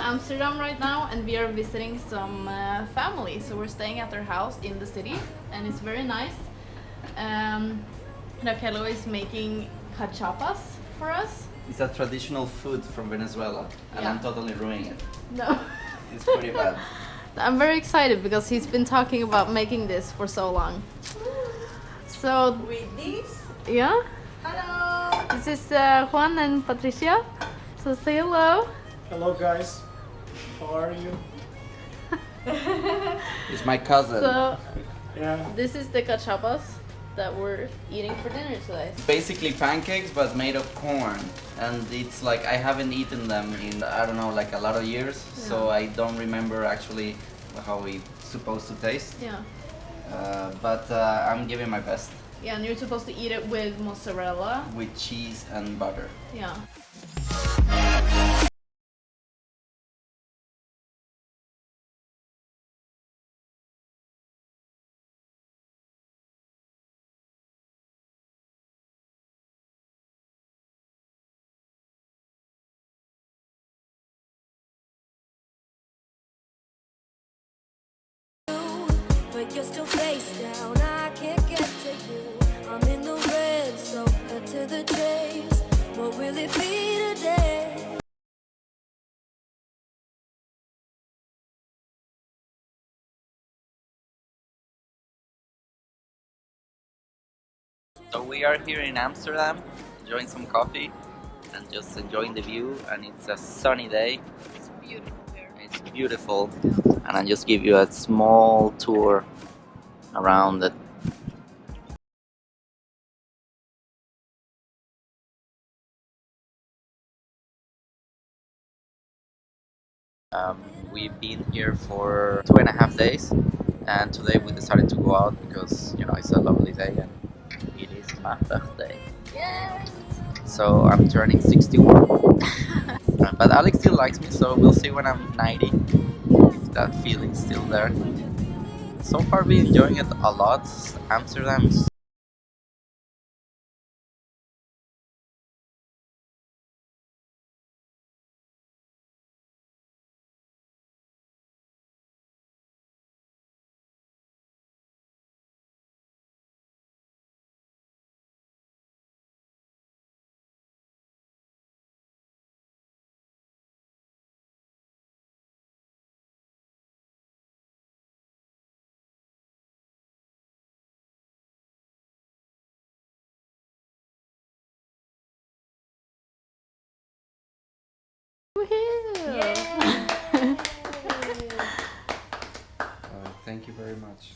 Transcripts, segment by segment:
Amsterdam right now, and we are visiting some family. So we're staying at their house in the city, and it's very nice. Raquel is making cachapas for us. It's a traditional food from Venezuela, and Yeah. I'm totally ruining it. No. It's pretty bad. I'm very excited because he's been talking about making this for so long. So With this? yeah, Hello! this is Juan and Patricia. So say hello. Hello guys, how are you? It's my cousin. So Yeah, this is the cachapas that we're eating for dinner today. Basically pancakes, but made of corn. And it's like I haven't eaten them in, I don't know, like a lot of years. So I don't remember actually how it's supposed to taste. Yeah. But I'm giving my best. Yeah, and you're supposed to eat it with mozzarella. With cheese and butter. Yeah. But you're still face down, I can't get to you. I'm in the red, so cut to the chase. What will it be today? So we are here in Amsterdam, enjoying some coffee and just enjoying the view, and it's a sunny day. It's beautiful here. It's beautiful, and I'll just give you a small tour around it. We've been here for 2.5 days, and today we decided to go out because, you know, it's a lovely day and it is my birthday. Yeah. So I'm turning 61. But Alex still likes me, so we'll see when I'm 90 if that feeling's still there. So far we're enjoying it a lot. Amsterdam is Woohoo! thank you very much.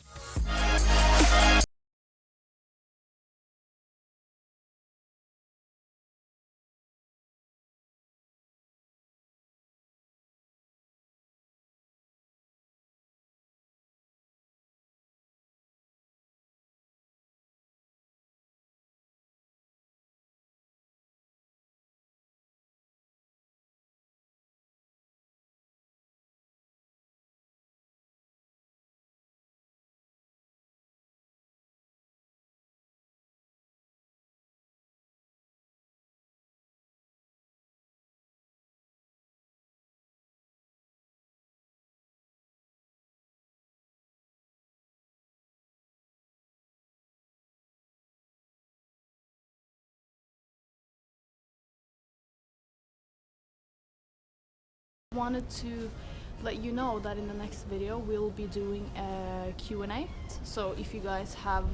Wanted to let you know that in the next video we'll be doing a Q&A. So if you guys have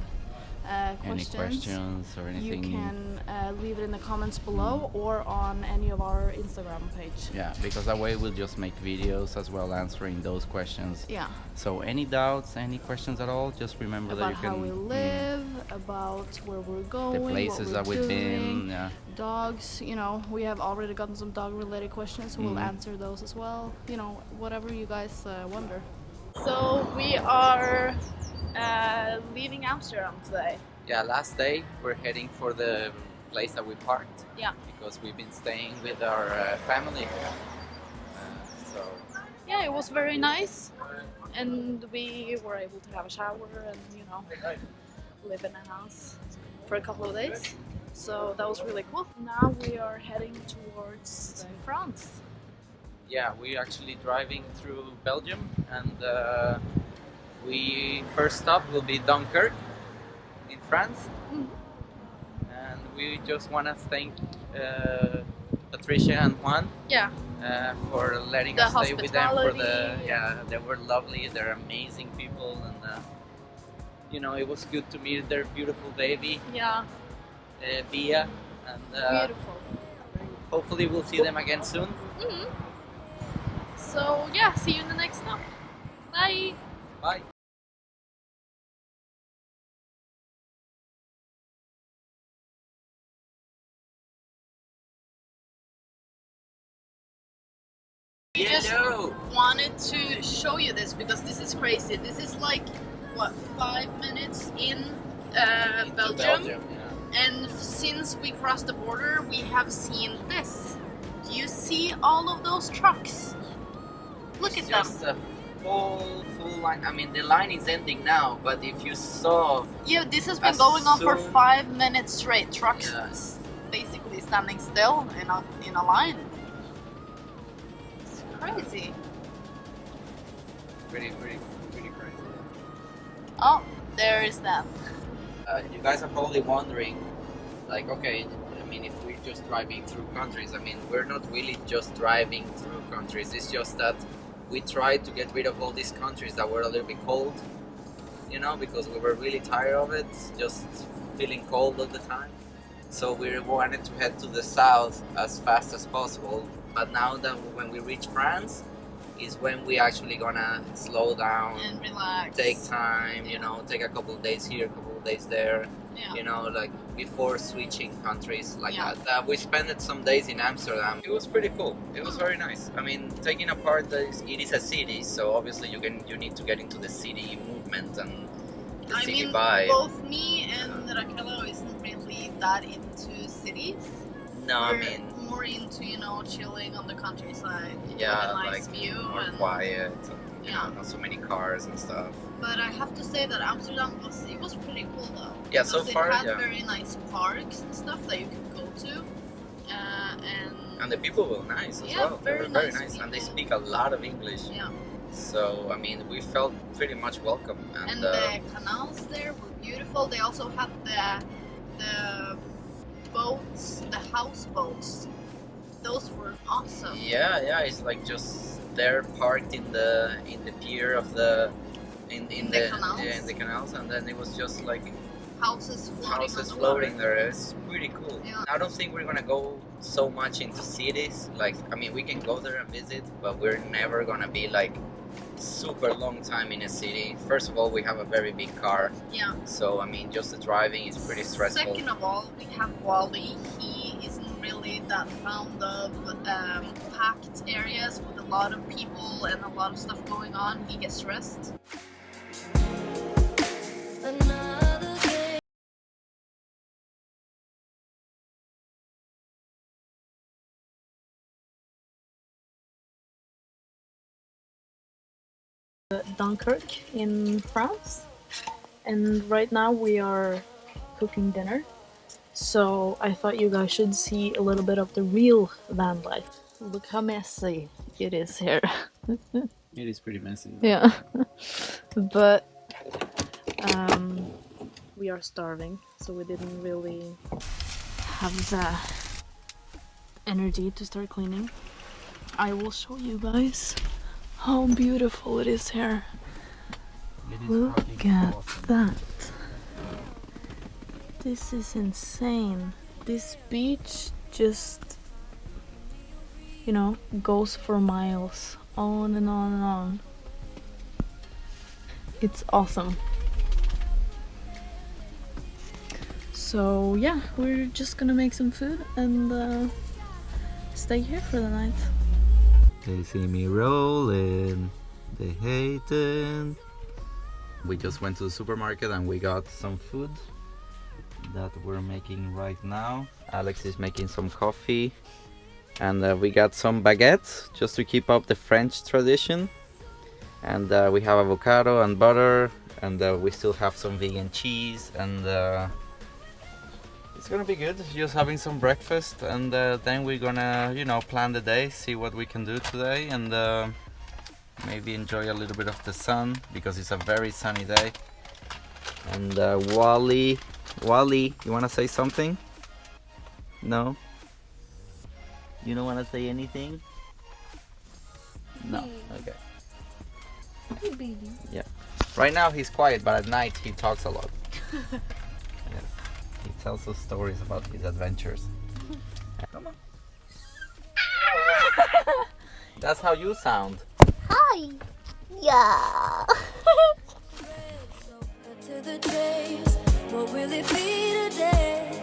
Any questions or anything? you can leave it in the comments below or on any of our Instagram page. Yeah, because that way we'll just make videos as well answering those questions. Yeah. So any doubts, any questions at all, just remember About that you can... how we live, about where we're going, the places what that we're we've doing, been, yeah. dogs, you know, we have already gotten some dog related questions, so we'll answer those as well, you know, whatever you guys wonder. So we are leaving Amsterdam today. Yeah, last day we're heading for the place that we parked. Yeah. Because we've been staying with our family. So Yeah, it was very nice, and we were able to have a shower and, you know, live in a house for a couple of days. So that was really cool. Now we are heading towards France. Yeah, we're actually driving through Belgium, and we first stop will be Dunkirk in France, and we just want to thank Patricia and Juan Yeah. for letting The us stay with them for the hospitality. they were lovely, they're amazing people, and you know, it was good to meet their beautiful baby Yeah. Bia, and Beautiful. hopefully we'll see them again soon. So yeah, see you in the next stop. Bye. Bye. We just Hello. wanted to show you this because this is crazy. This is like what 5 minutes in Belgium. Yeah. And since we crossed the border, we have seen this. Do you see all of those trucks? Look at them. Just a full line. I mean, the line is ending now, but if you saw, Yeah, this has been as going on for soon- 5 minutes straight. Trucks Yeah. basically standing still in a line. It's crazy. pretty crazy. Oh, there is that. You guys are probably wondering, like, okay, I mean, if we're just driving through countries, I mean, we're not really just driving through countries. It's just that we tried to get rid of all these countries that were a little bit cold, you know, because we were really tired of it, just feeling cold all the time. So we wanted to head to the south as fast as possible. But now that when we reach France, is when we actually gonna slow down, And relax. take time, you know, take a couple of days here, a couple of days there, Yeah. you know, like before switching countries like Yeah. that. We spent some days in Amsterdam. It was pretty cool. It was very nice. I mean, taking apart that it is a city, so obviously you need to get into the city movement and the I city mean, vibe. both me and Raquel isn't really that into cities. No, I We're mean, more into, you know, chilling on the countryside. yeah, with a nice like view more and quiet. And, you Yeah. know, not so many cars and stuff. But I have to say that Amsterdam was pretty cool though. Yeah, so Because far, it had yeah. very nice parks and stuff that you could go to, And the people were nice as Yeah, well. They very were very nice nice, and they people. speak a lot of English. yeah. So I mean, we felt pretty much welcome. And the canals there were beautiful. They also had the boats, the houseboats. Those were awesome. yeah, it's like just they're parked in the pier of the in the canals? Yeah, in the canals, and then it was just like Houses floating houses on the floating water. there. It's pretty cool. Yeah. I don't think we're gonna go so much into cities. Like, I mean, we can go there and visit, but we're never gonna be like super long time in a city. First of all, we have a very big car, Yeah. so I mean, just the driving is pretty stressful. Second of all, we have Wally. He isn't really that fond of packed areas with a lot of people and a lot of stuff going on. He gets stressed. Another day. Dunkirk in France, and right now we are cooking dinner. So I thought you guys should see a little bit of the real van life. Look how messy it is here. It is pretty messy. Yeah. But we are starving, so we didn't really have the energy to start cleaning. I will show you guys how beautiful it is here. Look at that. This is insane. This beach just, you know, goes for miles, on and on and on. It's awesome. So yeah, we're just gonna make some food and stay here for the night. They see me rolling, they hating. We just went to the supermarket and we got some food that we're making right now. Alex is making some coffee, and we got some baguettes just to keep up the French tradition. And we have avocado and butter, and we still have some vegan cheese, and It's gonna be good. Just having some breakfast, and then we're gonna, you know, plan the day, see what we can do today, and maybe enjoy a little bit of the sun because it's a very sunny day. And Wally, you wanna say something? No? You don't wanna say anything? No. Okay. Hey, baby. Yeah. Right now he's quiet, but at night he talks a lot. Yes. He tells us stories about his adventures. Come on. That's how you sound. Hi. Yeah. To the chase, what will it be today?